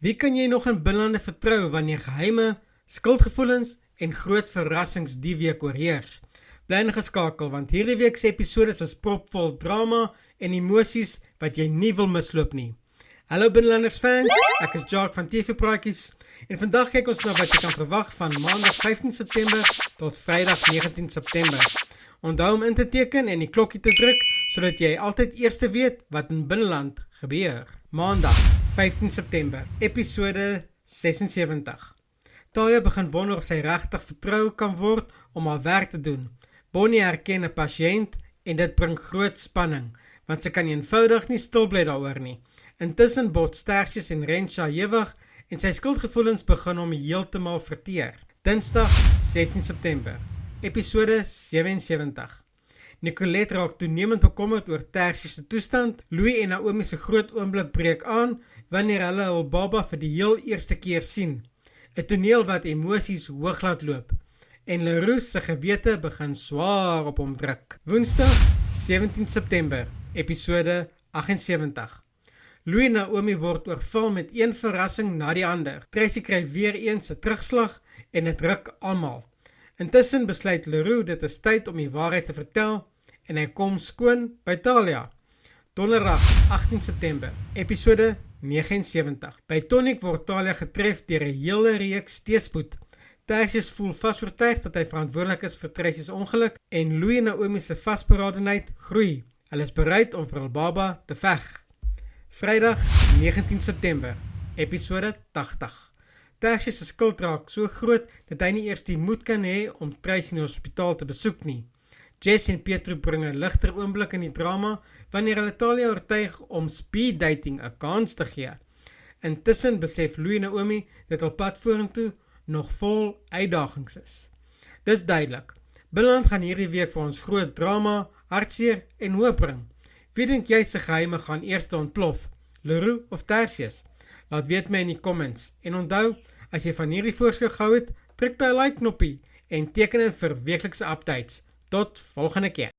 Wie kan jy nog in binnelande vertrou wanneer geheime, skuldgevoelens en groot verrassings die week oorheers? Bly ingeskakel, want hierdie week se episodes is propvol drama en emosies wat jy nie wil misloop nie. Hallo Binnelanders fans, ek is Jacques van TV Praatjies en vandag kyk ons na wat jy kan verwag van maandag 15 September tot Vrydag 19 September. Onthou om in te teken en die klokkie te druk, sodat jy altyd eerste weet wat in binneland gebeur. Maandag 15 September, episode 76. Talia begin wonder of sy regtig vertrou kan word om haar werk te doen. Bonnie herken 'n pasiënt en dit bring groot spanning, want sy kan eenvoudig nie stil bly daaroor nie. Intussen bots Tertius en Rensha ewig en sy skuldgevoelens begin hom heeltemal verteer. Dinsdag 16 September, episode 77. Nicolette raak toenemend bekommerd oor Tertius se toestand. Louis en Naomi se groot oomblik breek aan wanneer hulle hul baba vir die heel eerste keer sien. 'n Toneel wat emosies hoog laat loop en Leroux se gewete begin swaar op hom druk. Woensdag 17 September, episode 78. Louis en Naomi word oorval met een verrassing na die ander. Tracy kry weer eens 'n terugslag en dit ruk almal. Intussen besluit Leroux dit is tyd om die waarheid te vertel en hy kom skoon by Talia. Donderdag 18 September, episode 79. By Tonic word Talia getref deur 'n hele reeks teëspoed. Tertius voel vasoortuig dat hy verantwoordelik is vir Tracy's ongeluk en Louis en Naomi se vasberadenheid groei. Hulle is bereid om vir hul baba te veg. Vrydag 19 September, episode 80. Tertius se skuld raak so groot dat hy nie eers die moed kan hê om Tracy in die hospitaal te besoek nie. Jess en Pietro bring 'n ligter oomblik in die drama wanneer hulle Talia oortuig om speed dating 'n kans te gee. Intussen besef Louis en Naomi dat hul pad vorentoe nog vol uitdagings is. Dis duidelik, binneland gaan hierdie week vir ons groot drama, hartseer en hoop bring. Wie dink jy se geheime gaan eers ontplof? Leroux of Tertius? Laat weet my in die comments. En onthou, as jy van hierdie voorskou gehou het, druk die like knoppie en teken in vir weeklikse updates. Tot volgende keer.